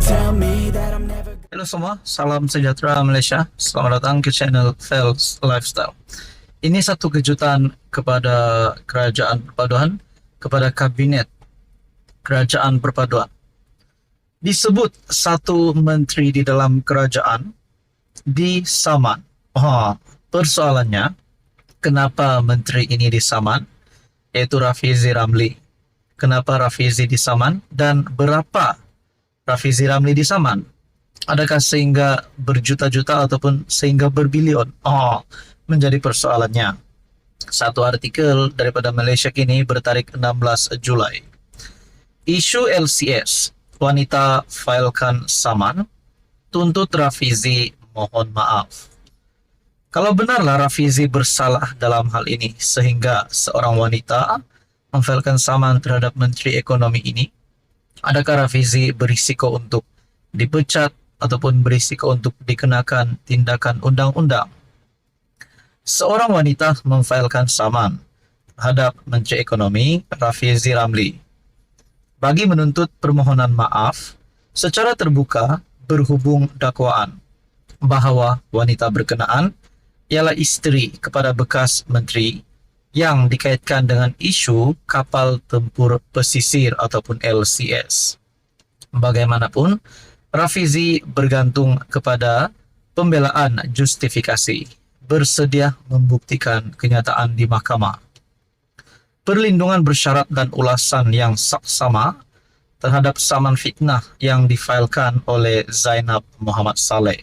tell me that I'm never. Halo semua, salam sejahtera Malaysia. Selamat datang ke channel Fels Lifestyle. Ini satu kejutan kepada Kerajaan Perpaduan, kepada Kabinet Kerajaan Perpaduan. Disebut satu menteri di dalam kerajaan disaman. Persoalannya, kenapa menteri ini disaman? Yaitu Rafizi Ramli. Kenapa Rafizi disaman dan berapa Rafizi Ramli disaman? Adakah sehingga berjuta-juta ataupun sehingga berbilion? Menjadi persoalannya. Satu artikel daripada Malaysia Kini bertarikh 16 Julai. Isu LCS, wanita failkan saman, tuntut Rafizi mohon maaf. Kalau benarlah Rafizi bersalah dalam hal ini sehingga seorang wanita memfailkan saman terhadap Menteri Ekonomi ini, adakah Rafizi berisiko untuk dipecat ataupun berisiko untuk dikenakan tindakan undang-undang? Seorang wanita memfailkan saman terhadap Menteri Ekonomi Rafizi Ramli bagi menuntut permohonan maaf secara terbuka berhubung dakwaan bahawa wanita berkenaan ialah isteri kepada bekas menteri yang dikaitkan dengan isu kapal tempur pesisir ataupun LCS. Bagaimanapun, Rafizi bergantung kepada pembelaan justifikasi, bersedia membuktikan kenyataan di mahkamah. Perlindungan bersyarat dan ulasan yang saksama terhadap saman fitnah yang difailkan oleh Zainab Muhammad Saleh.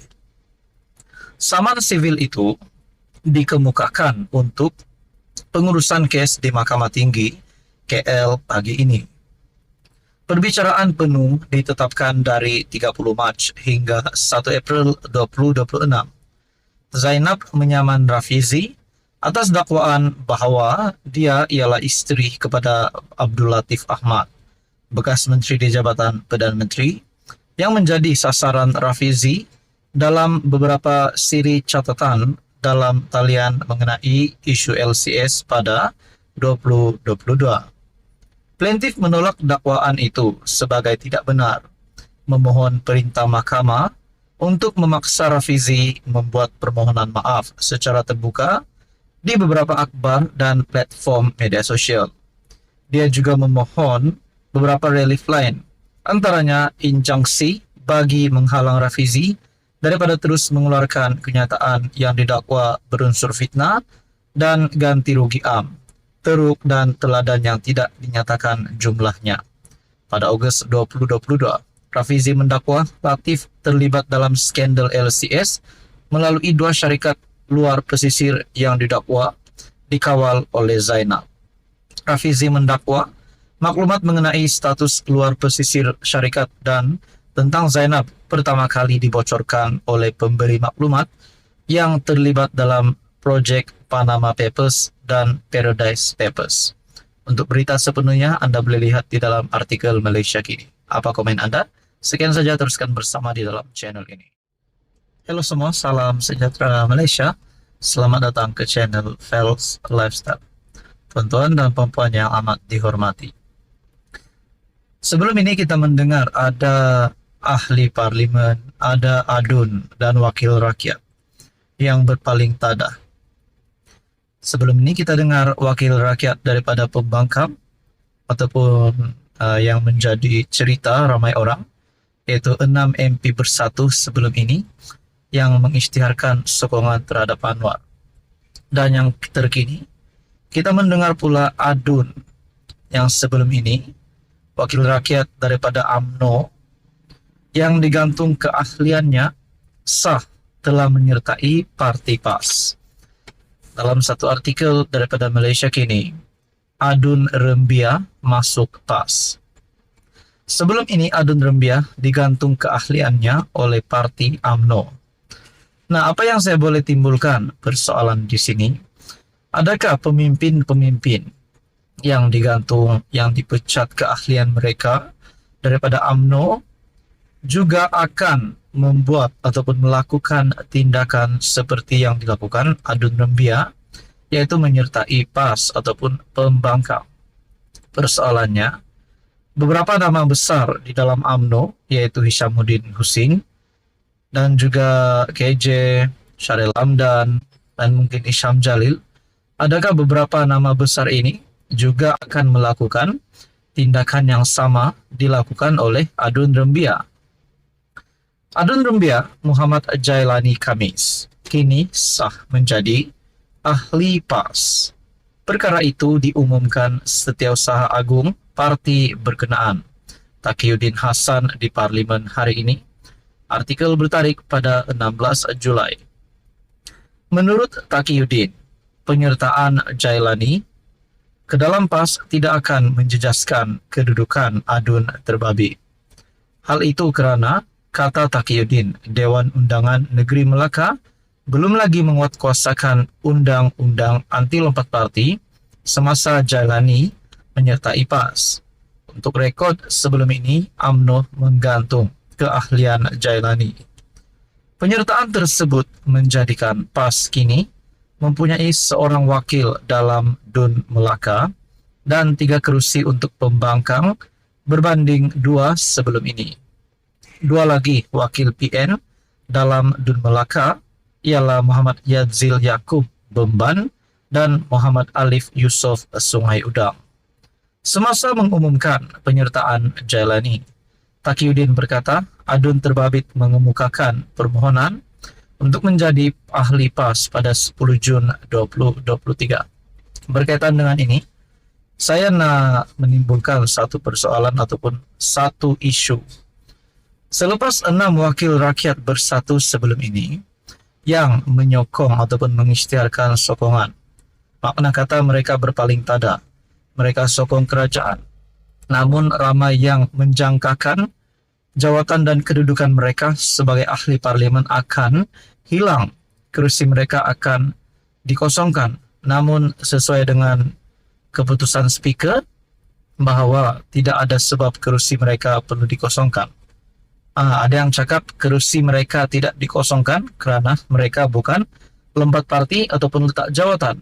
Saman sivil itu dikemukakan untuk pengurusan kes di Mahkamah Tinggi KL pagi ini. Perbicaraan penuh ditetapkan dari 30 Mac hingga 1 April 2026. Zainab menyaman Rafizi atas dakwaan bahawa dia ialah isteri kepada Abdul Latif Ahmad, bekas menteri di Jabatan Perdana Menteri, yang menjadi sasaran Rafizi dalam beberapa siri catatan dalam talian mengenai isu LCS pada 2022. Plaintiff menolak dakwaan itu sebagai tidak benar, memohon perintah mahkamah untuk memaksa Rafizi membuat permohonan maaf secara terbuka di beberapa akhbar dan platform media sosial. Dia juga memohon beberapa relief lain, antaranya injunksi bagi menghalang Rafizi daripada terus mengeluarkan kenyataan yang didakwa berunsur fitnah dan ganti rugi am, teruk dan teladan yang tidak dinyatakan jumlahnya. Pada Ogos 2022, Rafizi mendakwa Latif terlibat dalam skandal LCS melalui 2 syarikat luar pesisir yang didakwa dikawal oleh Zainab. Rafizi mendakwa maklumat mengenai status luar pesisir syarikat dan tentang Zainab pertama kali dibocorkan oleh pemberi maklumat yang terlibat dalam projek Panama Papers dan Paradise Papers. Untuk berita sepenuhnya Anda boleh lihat di dalam artikel Malaysia Kini. Apa komen Anda? Sekian saja, teruskan bersama di dalam channel ini. Halo semua, salam sejahtera Malaysia. Selamat datang ke channel Fels Lifestyle. Tuan-tuan dan puan-puan yang amat dihormati. Sebelum ini kita mendengar ada ahli parlimen, ada adun dan wakil rakyat yang berpaling tadah. Sebelum ini kita dengar wakil rakyat daripada pembangkang ataupun yang menjadi cerita ramai orang, iaitu 6 MP bersatu sebelum ini yang mengisytiharkan sokongan terhadap Anwar. Dan yang terkini kita mendengar pula adun yang sebelum ini, wakil rakyat daripada UMNO yang digantung keahliannya sah telah menyertai Parti PAS. Dalam satu artikel daripada Malaysia Kini, Adun Rembia masuk PAS. Sebelum ini Adun Rembia digantung keahliannya oleh Parti UMNO. Nah, apa yang saya boleh timbulkan persoalan di sini? Adakah pemimpin-pemimpin yang digantung, yang dipecat keahlian mereka daripada UMNO juga akan membuat ataupun melakukan tindakan seperti yang dilakukan Adun Rembia, yaitu menyertai PAS ataupun pembangkang? Persoalannya, beberapa nama besar di dalam UMNO, yaitu Hishamuddin Husin, dan juga KJ, Syaril Hamdan, dan mungkin Isham Jalil. Adakah beberapa nama besar ini juga akan melakukan tindakan yang sama dilakukan oleh Adun Rembia? Adun Rembia Muhammad Jailani Khamis kini sah menjadi ahli PAS. Perkara itu diumumkan Setiausaha Agung Parti berkenaan, Taqiyuddin Hasan, di Parlimen hari ini. Artikel bertarik pada 16 Julai. Menurut Taqiyuddin, penyertaan Jailani ke dalam PAS tidak akan menjejaskan kedudukan Adun terbabi. Hal itu karena, kata Taqiyuddin, Dewan Undangan Negeri Melaka belum lagi menguatkuasakan undang-undang anti lompat parti semasa Jailani menyertai PAS. Untuk rekod, sebelum ini UMNO menggantung keahlian Jailani. Penyertaan tersebut menjadikan PAS kini mempunyai seorang wakil dalam DUN Melaka dan 3 kursi untuk pembangkang berbanding 2 sebelum ini. 2 lagi wakil PN dalam DUN Melaka ialah Muhammad Yadzil Yakub Bemban dan Muhammad Alif Yusof Sungai Udang. Semasa mengumumkan penyertaan Jailani, Taqiyuddin berkata, Adun terbabit mengemukakan permohonan untuk menjadi ahli PAS pada 10 Jun 2023. Berkaitan dengan ini, saya nak menimbulkan satu persoalan ataupun satu isu. Selepas 6 wakil rakyat bersatu sebelum ini yang menyokong ataupun mengisytiharkan sokongan, makna kata mereka berpaling tada, mereka sokong kerajaan. Namun ramai yang menjangkakan jawatan dan kedudukan mereka sebagai ahli parlimen akan hilang, kursi mereka akan dikosongkan. Namun sesuai dengan keputusan speaker bahwa tidak ada sebab kursi mereka perlu dikosongkan. Ada yang cakap kursi mereka tidak dikosongkan kerana mereka bukan lompat parti ataupun letak jawatan,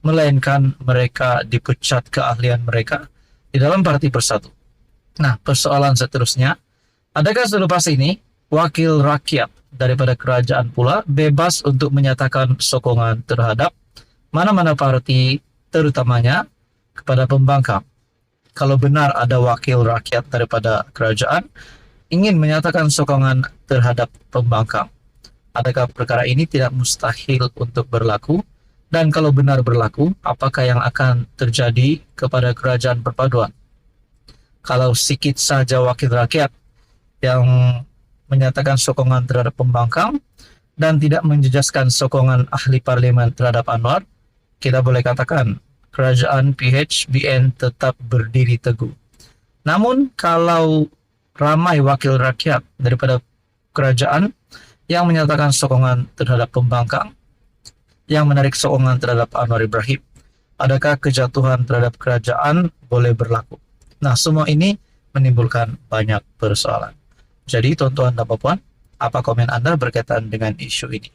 melainkan mereka dipecat keahlian mereka di dalam parti persatu. Nah, persoalan seterusnya, adakah selepas ini wakil rakyat daripada kerajaan pula bebas untuk menyatakan sokongan terhadap mana-mana parti, terutamanya kepada pembangkang? Kalau benar ada wakil rakyat daripada kerajaan ingin menyatakan sokongan terhadap pembangkang, adakah perkara ini tidak mustahil untuk berlaku? Dan kalau benar berlaku, apakah yang akan terjadi kepada kerajaan perpaduan? Kalau sikit saja wakil rakyat yang menyatakan sokongan terhadap pembangkang dan tidak menjejaskan sokongan ahli parlimen terhadap Anwar, kita boleh katakan kerajaan PHBN tetap berdiri teguh. Namun kalau ramai wakil rakyat daripada kerajaan yang menyatakan sokongan terhadap pembangkang, yang menarik sokongan terhadap Anwar Ibrahim, adakah kejatuhan terhadap kerajaan boleh berlaku? Nah, semua ini menimbulkan banyak persoalan. Jadi, tuan-tuan dan puan, apa komen Anda berkaitan dengan isu ini?